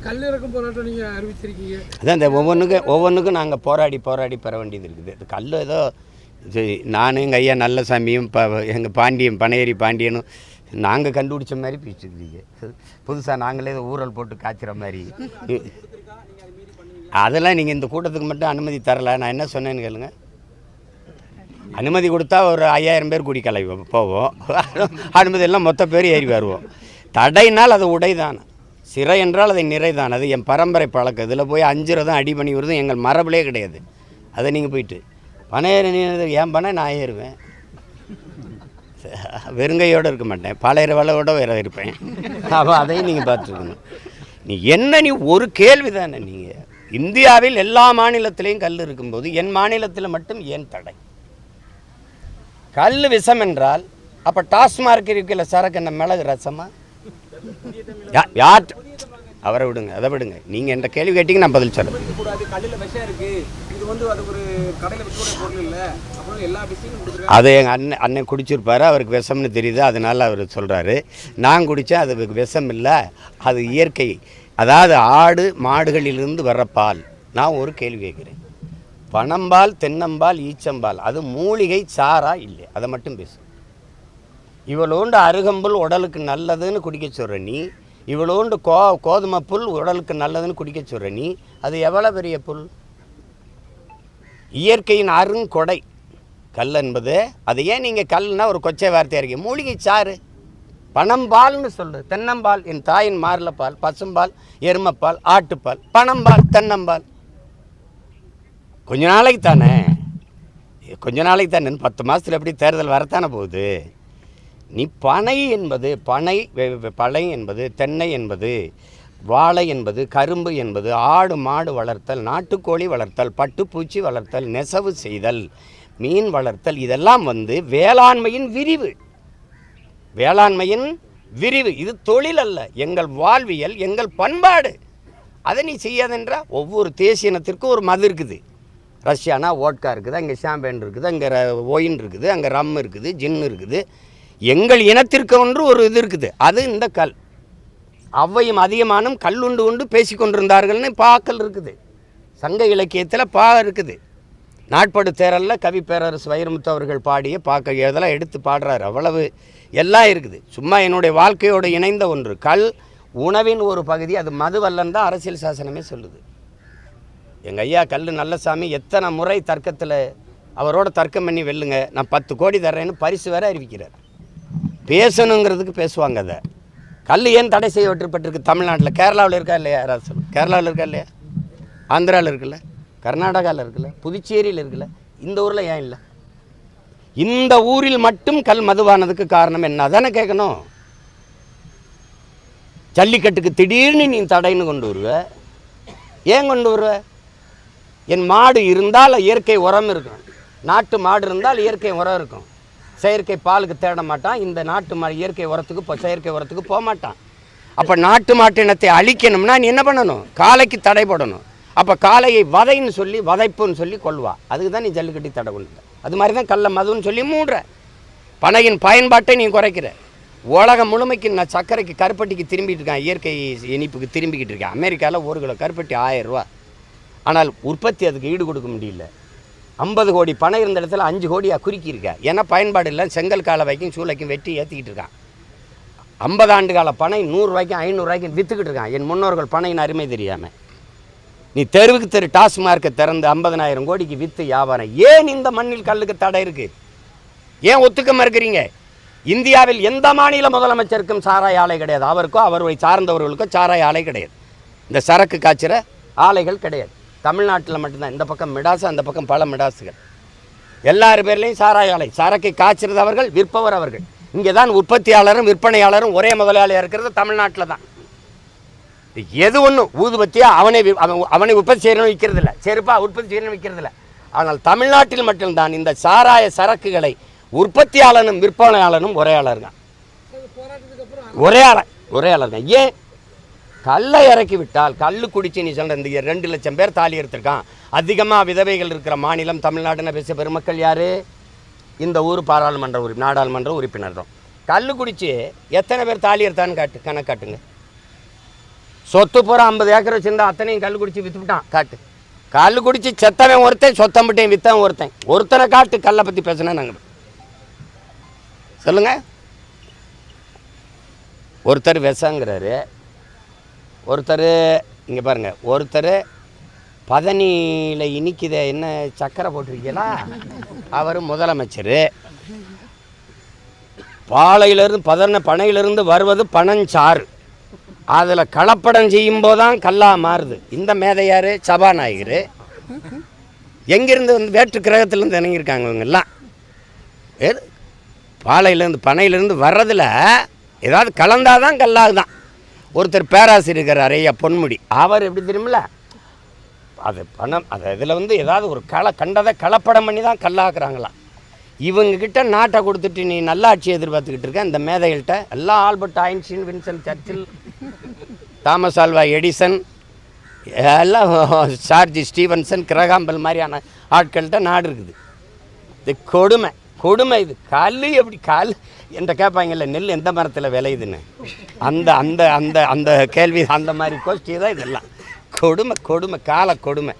கல்லிறக்கும் போராட்டம் நீங்கள் அறிவிச்சிருக்கீங்க. அதான் இந்த ஒவ்வொன்றுக்கும் நாங்கள் போராடி பெற வேண்டியது இருக்குது. அது கல் ஏதோ நானும் எங்கள் ஐயா நல்லசாமியும் எங்கள் பாண்டியன் பனையேறி பாண்டியனும் நாங்கள் கண்டுபிடிச்ச மாதிரி பிடிச்சிருக்கீங்க. புதுசாக நாங்களே ஊரல் போட்டு காய்ச்சிற மாதிரி. அதெல்லாம் நீங்கள் இந்த கூட்டத்துக்கு மட்டும் அனுமதி தரலை. நான் என்ன சொன்னேன்னு கேளுங்க. அனுமதி கொடுத்தா ஒரு 5000 பேர் கூடி கலைவோம் போவோம். அனுமதி எல்லாம் மொத்த பேர் ஏறி வருவோம். தடைனால் அது உடைதான். சிறை என்றால் அதை நிறைதான். அது என் பரம்பரை பழக்கம். இதில் போய் அஞ்சுறதும் அடி பண்ணி வருதும் எங்கள் மரபிலே கிடையாது. அதை நீங்கள் போயிட்டு பனையேறி என் பனை நான் ஏறுவேன். வெறுங்கையோடு இருக்க மாட்டேன், பழைய வளவோட வேற இருப்பேன். அப்போ அதையும் நீங்கள் பார்த்துருக்கணும். நீ ஒரு கேள்வி தானே. நீங்கள் இந்தியாவில் எல்லா மாநிலத்திலையும் கல் இருக்கும்போது என் மாநிலத்தில் மட்டும் ஏன் தடை? கல் விஷம் என்றால் அப்போ டாஸ்மார்க் இருக்கிற சரக்கு என்ன மிளகு ரசமா? யார் அவரை விடுங்க, அதை விடுங்க. நீங்கள் என்ற கேள்வி கேட்டீங்க, நான் பதில் சொல்கிறேன். அதை எங்கள் அண்ணன் குடிச்சிருப்பாரு, அவருக்கு விஷம்னு தெரியுது, அதனால அவர் சொல்கிறாரு. நான் குடித்தேன், அது விஷம் இல்லை, அது இயற்கை. அதாவது ஆடு மாடுகளிலிருந்து வர்ற பால். நான் ஒரு கேள்வி கேட்குறேன். பனம்பால், தென்னம்பால், ஈச்சம்பால் அது மூலிகை சாரா இல்லை? அதை மட்டும் பேசு. இவ்வளோண்டு அருகம்புல் உடலுக்கு நல்லதுன்னு குடிக்க சொல்கிற நீ, இவ்வளோண்டு கோதுமை புல் உடலுக்கு நல்லதுன்னு குடிக்க சொல்கிற நீ, அது எவ்வளோ பெரிய புல்? இயற்கையின் அருங்கொடை கல் என்பது. அது ஏன் நீங்கள் கல்னா ஒரு கொச்சை வார்த்தையாக இருக்கீங்க? மூலிகை சாறு. பனம்பால்னு சொல்லு, தென்னம்பால் என் தாயின் மார்ல பால், பசும்பால், எருமைப்பால், ஆட்டுப்பால், பனம்பால், தென்னம்பால். கொஞ்ச நாளைக்கு தானே 10 மாதத்தில் எப்படி தேர்தல் வரத்தானே போகுது. நீ பனை என்பது பனை என்பது, தென்னை என்பது, வாழை என்பது, கரும்பு என்பது, ஆடு மாடு வளர்த்தல், நாட்டுக்கோழி வளர்த்தல், பட்டுப்பூச்சி வளர்த்தல், நெசவு செய்தல், மீன் வளர்த்தல், இதெல்லாம் வேளாண்மையின் விரிவு. இது தொழில் அல்ல, எங்கள் வாழ்வியல், எங்கள் பண்பாடு. அதை நீ செய்யாதென்றா? ஒவ்வொரு தேசிய இனத்திற்கும் ஒரு மது இருக்குது. ரஷ்யானா ஓட்கா இருக்குது, அங்கே ஷாம்பேன் இருக்குது, அங்கே ஒயின் இருக்குது, அங்கே ரம் இருக்குது, ஜின் இருக்குது. எங்கள் இனத்திற்கு ஒன்று ஒரு இது இருக்குது, அது இந்த கல். அவ்வையும் அதிகமானும் கல்லுண்டு கொண்டு பேசி கொண்டிருந்தார்கள்னு பாக்கல் இருக்குது. சங்க இலக்கியத்தில் இருக்குது. நாட்படு தேரலில் கவி பேரரசு வைரமுத்து அவர்கள் பாடிய பாக்க இதெல்லாம் எடுத்து பாடுறாரு. அவ்வளவு எல்லாம் இருக்குது. சும்மா என்னுடைய வாழ்க்கையோடு இணைந்த ஒன்று. கல் உணவின் ஒரு பகுதி, அது மதுவல்லன் தான் அரசியல் சாசனமே சொல்லுது. எங்கள் ஐயா கல் நல்லசாமி எத்தனை முறை தர்க்கத்தில் அவரோட தர்க்கம் பண்ணி வெல்லுங்க, நான் 10 கோடி தர்றேன்னு பரிசு வேற அறிவிக்கிறார். பேசணுங்கிறதுக்கு பேசுவாங்க. அதை கல் ஏன் தடை செய்யப்பட்டிருக்கு தமிழ்நாட்டில்? கேரளாவில் இருக்கா இல்லையா? யாராவது சொல்லுங்கள். கேரளாவில் இருக்கா இல்லையா? ஆந்திராவில் இருக்குல்ல, கர்நாடகாவில் இருக்குல்ல, புதுச்சேரியில் இருக்குல்ல, இந்த ஊரில் ஏன் இல்லை? இந்த ஊரில் மட்டும் கல் மதுவானதுக்கு காரணம் என்ன? தானே கேட்கணும். ஜல்லிக்கட்டுக்கு திடீர்னு நீ தடைன்னு கொண்டு வருவ. ஏன் கொண்டு வருவ? என் மாடு இருந்தால் இயற்கை உரம் இருக்கும், நாட்டு மாடு இருந்தால் இயற்கை உரம் இருக்கும். செயற்கை பாலுக்கு தேட மாட்டான். இந்த நாட்டு இயற்கை உரத்துக்கு செயற்கை உரத்துக்கு போக மாட்டான். அப்போ நாட்டு மாட்டு இனத்தை அழிக்கணும்னா நீ என்ன பண்ணணும்? காளைக்கு தடை போடணும். அப்போ காளையை வதைப்புன்னு சொல்லி கொள்வா. அதுக்கு தான் நீ ஜல்லிக்கட்டி தடை கொண்டு. அது மாதிரி தான் கல்ல மதுன்னு சொல்லி மூடுற. பனையின் பயன்பாட்டை நீ குறைக்கிற. உலகம் முழுமைக்கு நான் சர்க்கரைக்கு கருப்பட்டிக்கு திரும்பிட்டு இருக்கேன், இயற்கை இனிப்புக்கு திரும்பிக்கிட்டு இருக்கேன். அமெரிக்காவில் 1 கிலோ கருப்பட்டி 1000 ரூபா. ஆனால் உற்பத்தி அதுக்கு ஈடு கொடுக்க முடியல. 50 கோடி பனை இருந்த இடத்துல 5 கோடியாக குறுக்கியிருக்க. ஏன்னா பயன்பாடு இல்லை. செங்கல் கால வைக்கும் சூளைக்கும் வெட்டி ஏற்றிக்கிட்டு இருக்கான். 50 ஆண்டு கால பனை 100 ரூபாய்க்கும் 500 ரூபாய்க்கும் விற்றுக்கிட்டு இருக்கான். என் முன்னோர்கள் பனையின் அருமை தெரியாமல். நீ தெருவுக்கு தெரு டாஸ்மார்க்கை திறந்து 50,000 கோடிக்கு விற்று வியாபாரம். ஏன் இந்த மண்ணில் கல்லுக்கு தடை இருக்குது? ஏன் ஒத்துக்க மறுக்கிறீங்க? இந்தியாவில் எந்த மாநில முதலமைச்சருக்கும் சாராய ஆலை கிடையாது. அவருக்கோ அவரை சார்ந்தவர்களுக்கோ சாராய ஆலை கிடையாது. இந்த சரக்கு காய்ச்சிற ஆலைகள் கிடையாது. தமிழ்நாட்டில் மட்டும்தான். இந்த பக்கம் மிடாசு, அந்த பக்கம் பல மிடாசுகள். எல்லார் பேர்லேயும் சாராய ஆலை. சரக்கை காய்ச்சிறது அவர்கள், விற்பவர் அவர்கள். இங்கே தான் உற்பத்தியாளரும் விற்பனையாளரும் ஒரே முதலாளியாக இருக்கிறது தமிழ்நாட்டில் தான். எது ஒன்று ஊதுபத்தியா அவனை உற்பத்தி செய்யணும் விற்கிறது இல்லை, செருப்பா உற்பத்தி செய்யணும் விற்கிறது இல்லை. ஆனால் தமிழ்நாட்டில் மட்டும்தான் இந்த சாராய சரக்குகளை உற்பத்தியாளனும் விற்பனையாளனும் ஒரே ஆளர் தான். ஒரே ஆளர் தான். ஏன்? கல்லை இறக்கி விட்டால், கல் குடிச்சு நீ சொல்ற இந்த 2 லட்சம் பேர் தாலி எடுத்திருக்கான். அதிகமாக விதவைகள் இருக்கிற மாநிலம் தமிழ்நாடுன்னு பேச பெருமக்கள் யாரு? இந்த ஊர் நாடாளுமன்ற உறுப்பினர் தான். கல் குடிச்சு எத்தனை பேர் தாலி எடுத்தான்னு கணக்காட்டுங்க. சொத்து பூரா 50 ஏக்கர் வச்சுருந்தா அத்தனையும் கல் குடிச்சு விற்றுவிட்டான். காட்டு கல் குடிச்சு செத்தவன் ஒருத்தன், சொத்தம்பிட்டையும் விற்றவன் ஒருத்தனை காட்டு. கல்லை பற்றி பேசுனா நாங்கள் சொல்லுங்கள். ஒருத்தர் விஷங்கிறாரு, ஒருத்தர் இங்கே பாருங்கள், ஒருத்தர் பதனியில் இனிக்குதே என்ன சக்கரை போட்டிருக்கீங்களா, அவர் முதலமைச்சர். பாலையிலிருந்து பனையிலிருந்து வருவது பனஞ்சாறு, அதில் கலப்படம் செய்யும்போது தான் கல்லாக மாறுது. இந்த மேதையார் சபாநாயகர். எங்கேருந்து வந்து வேற்று கிரகத்திலேருந்து இறங்கியிருக்காங்க இவங்கெல்லாம். பாலையிலேருந்து பனையிலேருந்து வர்றதில் ஏதாவது கலந்தாதான் கல்லாகுதான். ஒருத்தர் பேராசிரியர் ஐயா பொன்முடி, அவர் எப்படி தெரியுமில்ல, அது பணம் அது இதில் வந்து ஏதாவது ஒரு கண்டதை கலப்படம் பண்ணி தான் கல்லாக்குறாங்களாம். இவங்கக்கிட்ட நாட்டை கொடுத்துட்டு நீ நல்லாட்சி எதிர்பார்த்துக்கிட்டு இருக்க இந்த மேதைகள்கிட்ட எல்லாம் ஆல்பர்ட் ஐன்ஸ்டீன், வின்சென்ட் சர்ச்சில், தாமஸ் ஆல்வா எடிசன், எல்லாம் ஜார்ஜ் ஸ்டீவன்சன், கிரகாம்பல் மாதிரியான ஆட்கள்கிட்ட நாடு இருக்குது. இது கொடுமை கொடுமை. இது கல் எப்படி கல் என்ற கேட்பாங்கல்ல, நெல் எந்த மரத்தில் விளையுதுன்னு, அந்த அந்த அந்த அந்த கேள்வி, அந்த மாதிரி கோஷ்டி தான் இதெல்லாம். கொடுமை கொடுமை, கால கொடுமை.